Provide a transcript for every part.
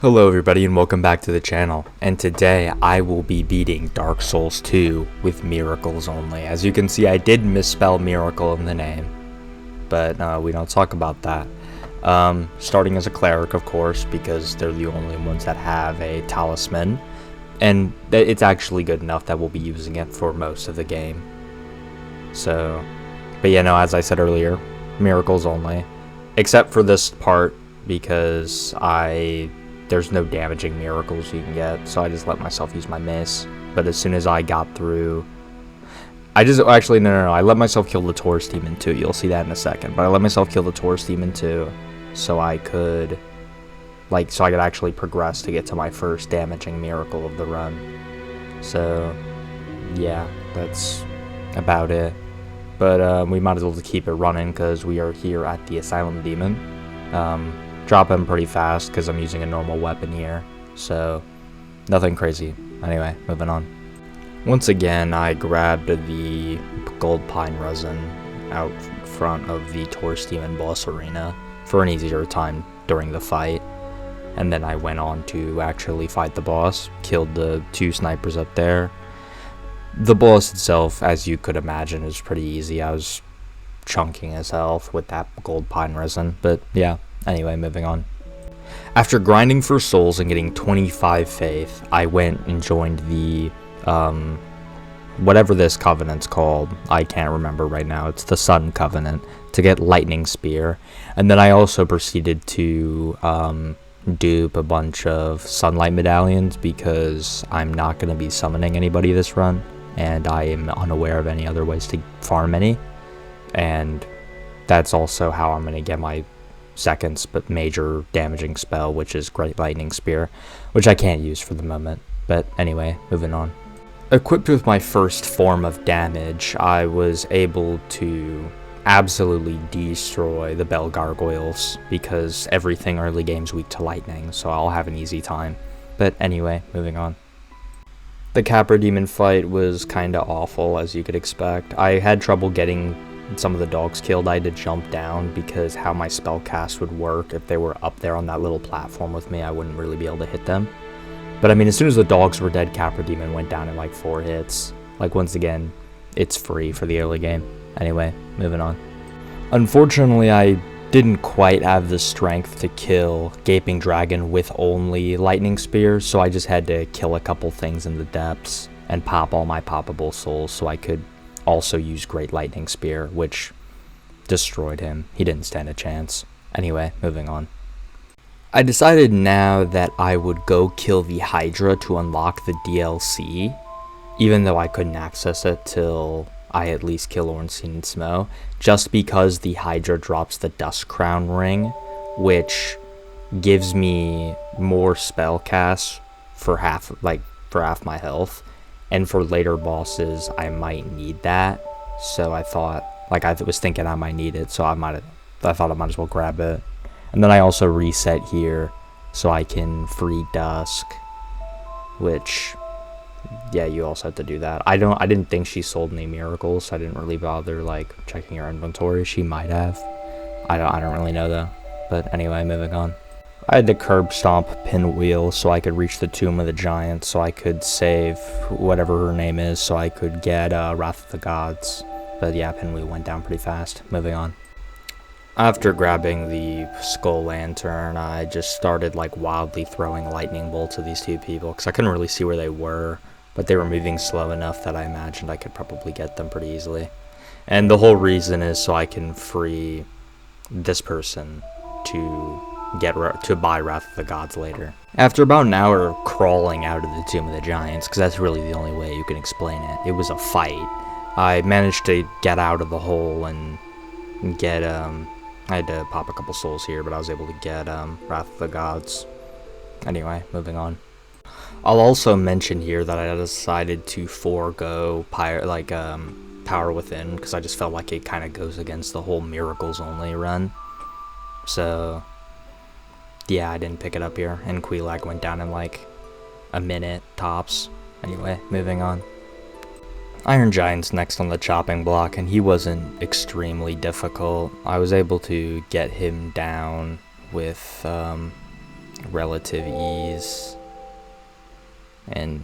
Hello everybody and welcome back to the channel, and today I will be beating Dark Souls 2 with miracles only. As you can see, I did misspell miracle in the name, but we don't talk about that. Starting as a cleric, of course, because they're the only ones that have a talisman, and it's actually good enough that we'll be using it for most of the game. So, but yeah, no, as I said earlier, miracles only, except for this part because there's no damaging miracles you can get, so I just let myself use my mace. But as soon as I got through, I let myself kill the Taurus demon too. You'll see that in a second. But I let myself kill the Taurus demon too, so I could actually progress to get to my first damaging miracle of the run. So, yeah, that's about it. But we might as well keep it running because we are here at the Asylum Demon. Drop him pretty fast because I'm using a normal weapon here, so nothing crazy. Anyway, moving on. Once again, I grabbed the gold pine resin out front of the Taurus Demon boss arena for an easier time during the fight, and then I went on to actually fight the boss, killed the 2 snipers up there. The boss itself, as you could imagine, is pretty easy. I was chunking his health with that gold pine resin, but yeah. Anyway, moving on. After grinding for souls and getting 25 faith, I went and joined the, whatever this covenant's called. I can't remember right now. It's the Sun Covenant, to get Lightning Spear. And then I also proceeded to dupe a bunch of Sunlight Medallions because I'm not going to be summoning anybody this run, and I am unaware of any other ways to farm any. And that's also how I'm going to get my second but major damaging spell, which is Great Lightning Spear, which I can't use for the moment. But anyway, moving on. Equipped with my first form of damage, I was able to absolutely destroy the Bell Gargoyles because everything early game's weak to lightning, so I'll have an easy time. But anyway, moving on. The Capra Demon fight was kinda awful, as you could expect. I had trouble getting some of the dogs killed. I had to jump down because how my spell cast would work, if they were up there on that little platform with me, I wouldn't really be able to hit them. But I mean, as soon as the dogs were dead, Capra Demon went down in like 4 hits. Like, once again, it's free for the early game. Anyway, moving on. Unfortunately, I didn't quite have the strength to kill Gaping Dragon with only Lightning Spears, so I just had to kill a couple things in the depths and pop all my poppable souls so I could also use Great Lightning Spear, which destroyed him. He didn't stand a chance. Anyway, moving on. I decided now that I would go kill the Hydra to unlock the DLC, even though I couldn't access it till I at least kill Ornstein and Smo, just because the Hydra drops the Dust Crown ring, which gives me more spell casts for half my health. And for later bosses, I might need that. So I thought, I was thinking I might need it, so I thought I might as well grab it. And then I also reset here, so I can free Dusk, which, yeah, you also have to do that. I didn't think she sold any miracles, so I didn't really bother, checking her inventory. She might have. I don't really know, though. But anyway, moving on. I had to curb stomp Pinwheel so I could reach the Tomb of the Giants, so I could save whatever her name is, so I could get Wrath of the Gods. But yeah, Pinwheel went down pretty fast. Moving on. After grabbing the Skull Lantern, I just started wildly throwing lightning bolts at these 2 people, because I couldn't really see where they were, but they were moving slow enough that I imagined I could probably get them pretty easily. And the whole reason is so I can free this person to buy Wrath of the Gods later. After about an hour of crawling out of the Tomb of the Giants, because that's really the only way you can explain it, it was a fight, I managed to get out of the hole and get, I had to pop a couple souls here, but I was able to get, Wrath of the Gods. Anyway, moving on. I'll also mention here that I decided to forego Power Within, because I just felt like it kind of goes against the whole Miracles Only run. So yeah, I didn't pick it up here, and Quelaag went down in a minute tops. Anyway, moving on. Iron Giant's next on the chopping block, and he wasn't extremely difficult. I was able to get him down with relative ease. And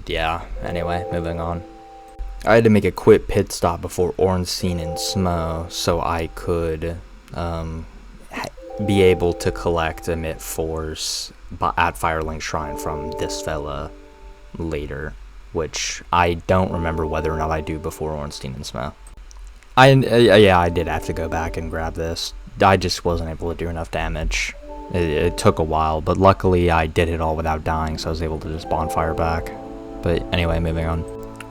yeah, anyway, moving on. I had to make a quick pit stop before Ornstein and Smo so I could be able to collect Emit Force at Firelink Shrine from this fella later, which I don't remember whether or not I do before Ornstein and Smo. Yeah, I did have to go back and grab this. I just wasn't able to do enough damage. It took a while, but luckily I did it all without dying, so I was able to just bonfire back. But anyway, moving on.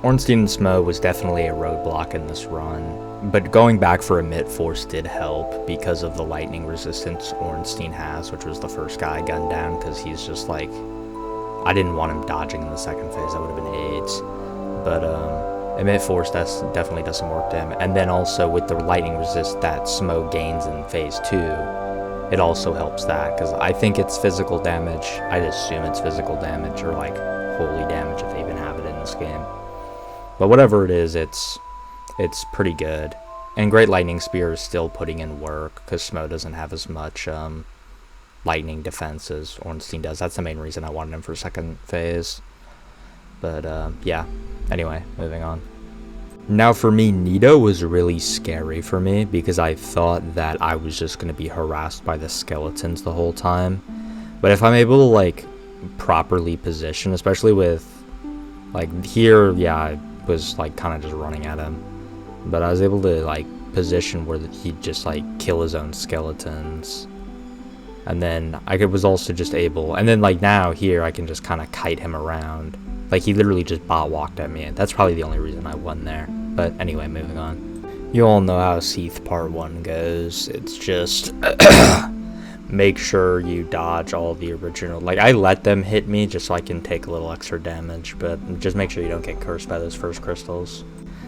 Ornstein and Smo was definitely a roadblock in this run, but going back for Emit Force did help because of the lightning resistance Ornstein has, which was the first guy I gunned down, because he's just like, I didn't want him dodging in the second phase, that would have been AIDS. But Emit Force definitely doesn't work to him, and then also with the lightning resist that Smo gains in phase 2, it also helps that, because I think it's physical damage. I'd assume it's physical damage, or like holy damage if they even have it in this game. But whatever it is, it's pretty good. And Great Lightning Spear is still putting in work, because Smo doesn't have as much lightning defense as Ornstein does. That's the main reason I wanted him for second phase. But yeah, anyway, moving on. Now for me, Nito was really scary for me, because I thought that I was just going to be harassed by the skeletons the whole time. But if I'm able to, like, properly position, especially with, like, here, yeah, I was, like, kind of just running at him. But I was able to, like, position where he'd just, like, kill his own skeletons. And then I was also just able, and then, like, now here I can just kind of kite him around. Like, he literally just bot walked at me. That's probably the only reason I won there. But anyway, moving on. You all know how Seath Part 1 goes. It's just make sure you dodge all the original. Like, I let them hit me just so I can take a little extra damage, but just make sure you don't get cursed by those first crystals.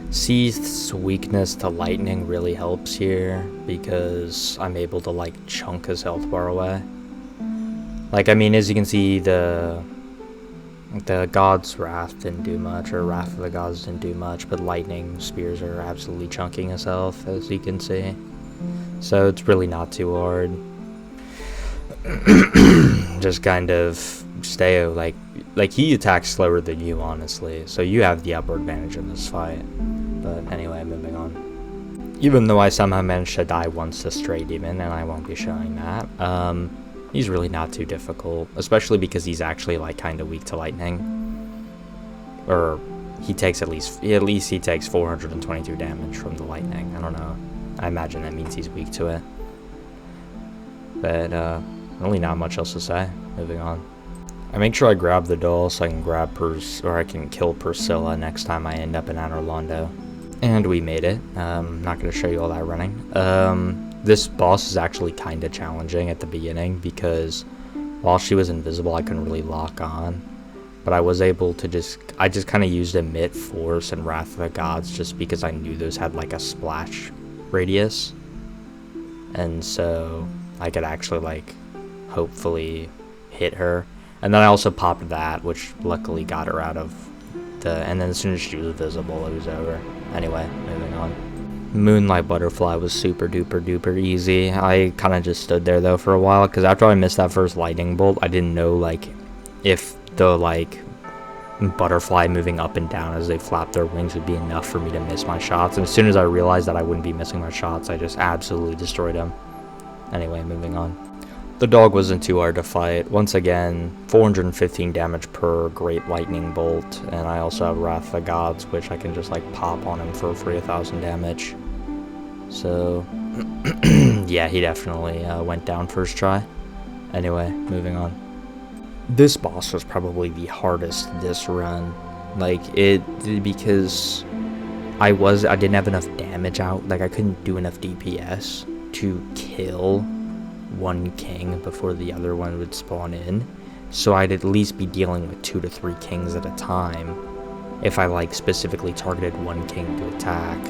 Seath's weakness to lightning really helps here, because I'm able to, like, chunk his health bar away. Like, I mean, as you can see, the God's Wrath didn't do much, or Wrath of the Gods didn't do much, but lightning spears are absolutely chunking his health, as you can see. So it's really not too hard. Just kind of stay, like he attacks slower than you, honestly, so you have the upper advantage in this fight. But anyway, moving on. Even though I somehow managed to die once to Stray Demon, and I won't be showing that, he's really not too difficult, especially because he's actually, like, kind of weak to lightning. Or he takes at least he takes 422 damage from the lightning. I don't know. I imagine that means he's weak to it. But really not much else to say. Moving on. I make sure I grab the doll so I can grab I can kill Priscilla next time I end up in Anor Londo. And we made it. Not going to show you all that running. This boss is actually kind of challenging at the beginning, because while she was invisible I couldn't really lock on. But I was able to I just kind of used Emit Force and Wrath of the Gods just because I knew those had, like, a splash radius. And so I could actually, like, hopefully hit her. And then I also popped that, which luckily got her out of and then as soon as she was visible, it was over. Anyway, moving on. Moonlight Butterfly was super duper duper easy. I kind of just stood there though for a while, because after I missed that first lightning bolt, I didn't know, like, if the, like, butterfly moving up and down as they flap their wings would be enough for me to miss my shots. And as soon as I realized that I wouldn't be missing my shots, I just absolutely destroyed him. Anyway, moving on. The dog wasn't too hard to fight. Once again, 415 damage per Great Lightning Bolt, and I also have Wrath of the Gods, which I can just, like, pop on him for free 1,000 damage. So, yeah, he definitely went down first try. Anyway, moving on. This boss was probably the hardest this run. Like, because I didn't have enough damage out. Like, I couldn't do enough DPS to kill one king before the other one would spawn in, so I'd at least be dealing with 2 to 3 kings at a time if I, like, specifically targeted one king to attack.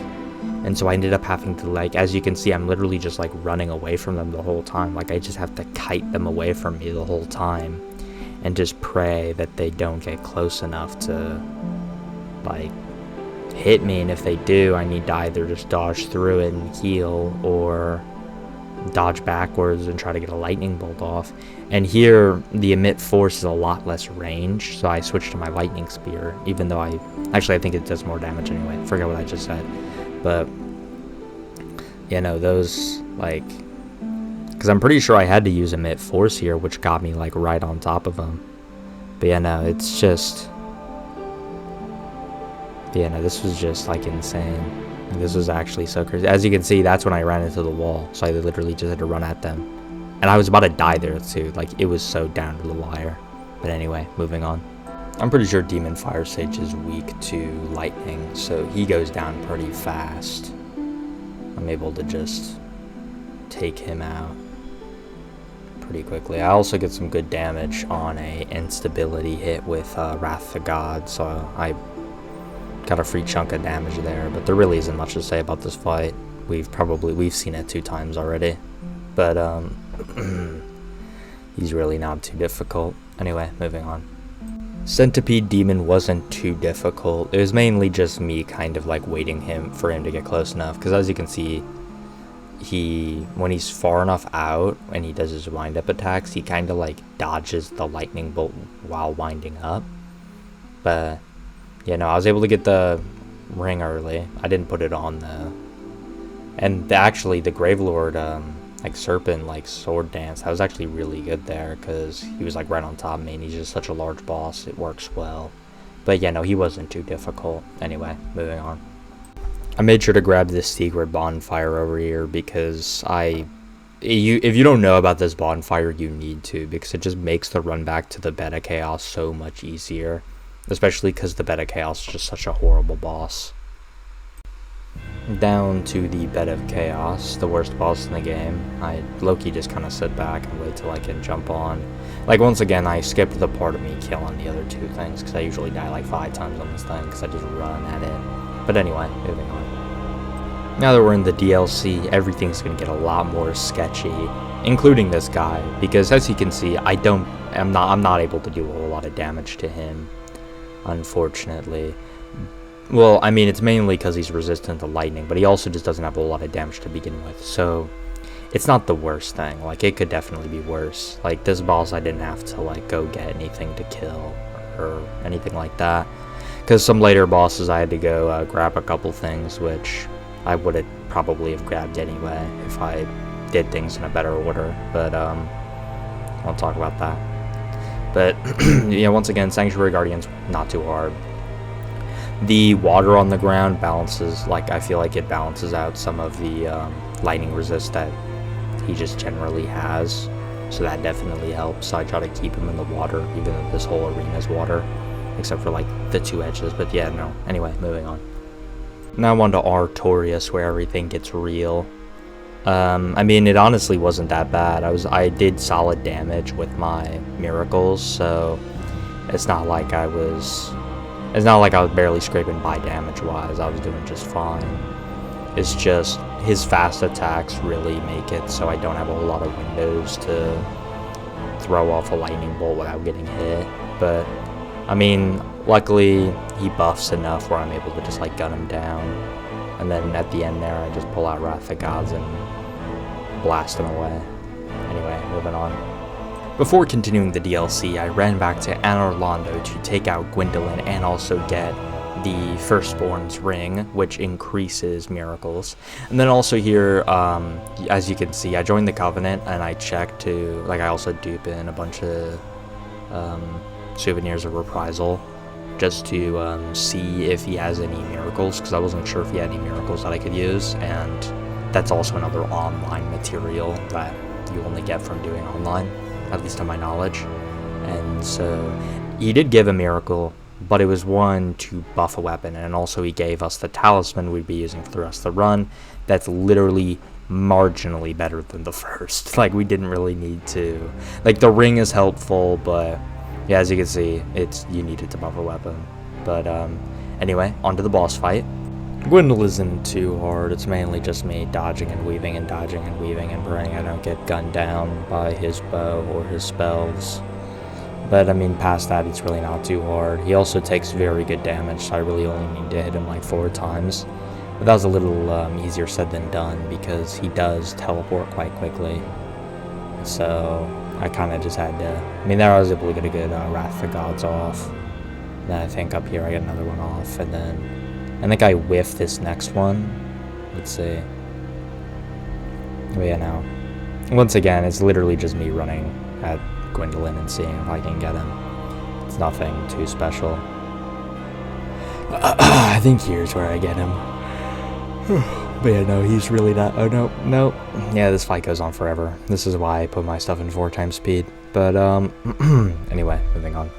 And so I ended up having to, like, as you can see, I'm literally just, like, running away from them the whole time. Like, I just have to kite them away from me the whole time and just pray that they don't get close enough to, like, hit me. And if they do, I need to either just dodge through it and heal, or dodge backwards and try to get a lightning bolt off. And here, the emit force is a lot less range, so I switched to my lightning spear, even though I think it does more damage anyway. Forget what I just said. But, you know, those, like, because I'm pretty sure I had to use emit force here, which got me, like, right on top of him. But, yeah, no, it's just, yeah, no, this was just, like, insane. This was actually so crazy. As you can see, that's when I ran into the wall, so I literally just had to run at them. And I was about to die there, too. Like, it was so down to the wire. But anyway, moving on. I'm pretty sure Demon Fire Sage is weak to lightning, so he goes down pretty fast. I'm able to just take him out pretty quickly. I also get some good damage on a instability hit with Wrath of God, so I got a free chunk of damage there. But there really isn't much to say about this fight. We've seen it 2 times already. But he's really not too difficult. Anyway, moving on. Centipede Demon wasn't too difficult. It was mainly just me kind of like waiting for him to get close enough, because as you can see, when he's far enough out and he does his wind up attacks, he kind of like dodges the lightning bolt while winding up. But yeah, no, I was able to get the ring early. I didn't put it on though. And actually the Gravelord like serpent like sword dance, that was actually really good there, because he was like right on top of me and he's just such a large boss. It works well. But yeah, no, he wasn't too difficult. Anyway, moving on. I made sure to grab this secret bonfire over here because if you don't know about this bonfire, you need to, because it just makes the run back to the Beta Chaos so much easier, especially because the Beta Chaos is just such a horrible boss. Down to the Bed of Chaos, the worst boss in the game. I low-key just kind of sit back and wait till I can jump on. Like, once again, I skipped the part of me killing the other 2 things, because I usually die like 5 times on this thing, because I just run at it. But anyway, moving on. Now that we're in the DLC, everything's going to get a lot more sketchy, including this guy, because as you can see, I'm not able to do a whole lot of damage to him, unfortunately. Well, I mean, it's mainly because he's resistant to lightning, but he also just doesn't have a whole lot of damage to begin with, so it's not the worst thing. Like, it could definitely be worse. Like, this boss, I didn't have to, like, go get anything to kill or anything like that, because some later bosses I had to go grab a couple things, which I would have probably have grabbed anyway if I did things in a better order, but I won't talk about that. But, yeah, once again, Sanctuary Guardian's not too hard. The water on the ground balances, like, I feel like it balances out some of the lightning resist that he just generally has, so that definitely helps. So I try to keep him in the water, even though this whole arena is water, except for like the 2 edges. But yeah, no, anyway, moving on. Now on to Artorias, where everything gets real. I mean, it honestly wasn't that bad. I did solid damage with my miracles, so it's not like I was barely scraping by damage-wise. I was doing just fine. It's just his fast attacks really make it so I don't have a whole lot of windows to throw off a lightning bolt without getting hit. But, I mean, luckily he buffs enough where I'm able to just, like, gun him down. And then at the end there, I just pull out Wrath of Gods and blast him away. Anyway, moving on. Before continuing the DLC, I ran back to Anor Londo to take out Gwendolyn and also get the Firstborn's Ring, which increases miracles. And then also here, as you can see, I joined the Covenant and I checked to, like, I also dupe in a bunch of souvenirs of Reprisal just to see if he has any miracles, because I wasn't sure if he had any miracles that I could use, and that's also another online material that you only get from doing online, at least to my knowledge. And so he did give a miracle, but it was one to buff a weapon, and also he gave us the talisman we'd be using for the rest of the run. That's literally marginally better than the first. Like, we didn't really need to, like, the ring is helpful, but yeah, as you can see, you need it to buff a weapon. But anyway, on to the boss fight. Gwendolyn isn't too hard. It's mainly just me dodging and weaving and dodging and weaving and praying I don't get gunned down by his bow or his spells. But I mean, past that, it's really not too hard. He also takes very good damage, so I really only need to hit him like 4 times. But that was a little easier said than done because he does teleport quite quickly. So I kind of just had to. I mean, there I was able to get a good Wrath of the Gods off. Then I think up here I get another one off, and then I think I whiff this next one. Let's see. But yeah, no. Once again, it's literally just me running at Gwendolyn and seeing if I can get him. It's nothing too special. I think here's where I get him. But yeah, no, he's really not. Oh, no. Yeah, this fight goes on forever. This is why I put my stuff in 4x speed. But, anyway, moving on.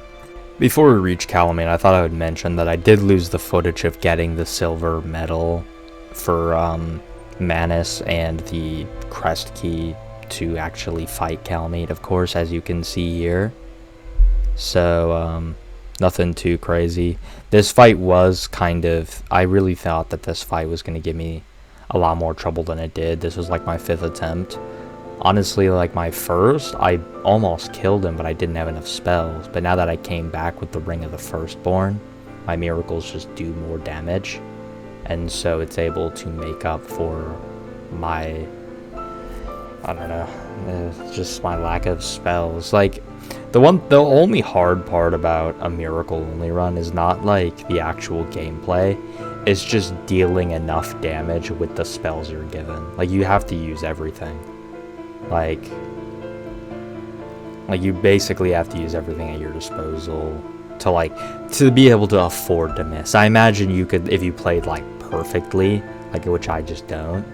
Before we reach Calamine, I thought I would mention that I did lose the footage of getting the silver medal for, Manus and the crest key to actually fight Calamine, of course, as you can see here. So, nothing too crazy. This fight was kind of... I really thought that this fight was going to give me a lot more trouble than it did. This was like my 5th attempt. Honestly, like my first, I almost killed him, but I didn't have enough spells. But now that I came back with the Ring of the Firstborn, my miracles just do more damage. And so it's able to make up for my... I don't know, just my lack of spells. Like, the only hard part about a miracle only run is not like the actual gameplay. It's just dealing enough damage with the spells you're given. Like, you have to use everything. Like you basically have to use everything at your disposal to be able to afford to miss. I imagine you could, if you played like perfectly, like, which I just don't,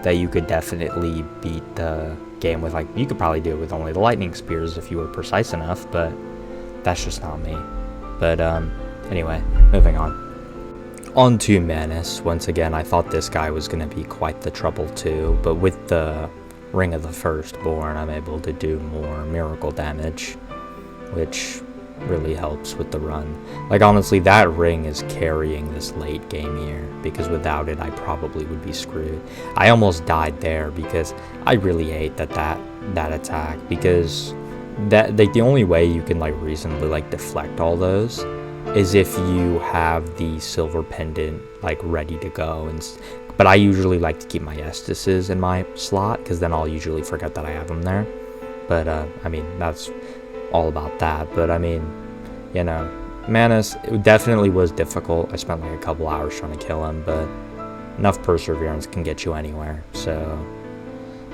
that you could definitely beat the game with, like, you could probably do it with only the lightning spears if you were precise enough, but that's just not me. But anyway, moving on to Manus. Once again, I thought this guy was going to be quite the trouble too, but with the Ring of the Firstborn, I'm able to do more miracle damage, which really helps with the run. Like, honestly, that ring is carrying this late game here, because without it, I probably would be screwed. I almost died there because I really hate that attack, because the only way you can, like, reasonably, like, deflect all those is if you have the silver pendant, like, ready to go. But I usually like to keep my Estises in my slot, because then I'll usually forget that I have them there. But, I mean, that's all about that. But, I mean, you know, Manus, it definitely was difficult. I spent, like, a couple hours trying to kill him, but enough perseverance can get you anywhere. So,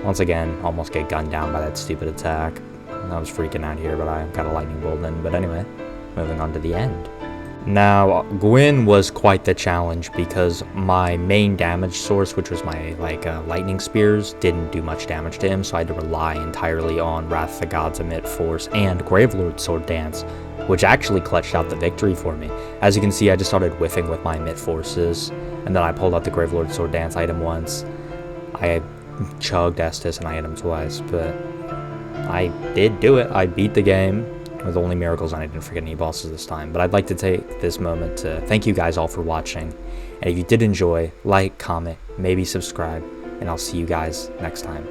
once again, almost get gunned down by that stupid attack. I was freaking out here, but I got a lightning bolt in. But anyway, moving on to the end. Now, Gwyn was quite the challenge because my main damage source, which was my lightning spears, didn't do much damage to him, so I had to rely entirely on Wrath of the Gods Emit Force and Gravelord Sword Dance, which actually clutched out the victory for me. As you can see, I just started whiffing with my Emit Forces, and then I pulled out the Gravelord Sword Dance item once. I chugged Estus and I hit him twice, but I did do it. I beat the game with only miracles, and I didn't forget any bosses this time. But I'd like to take this moment to thank you guys all for watching. And if you did enjoy, like, comment, maybe subscribe, and I'll see you guys next time.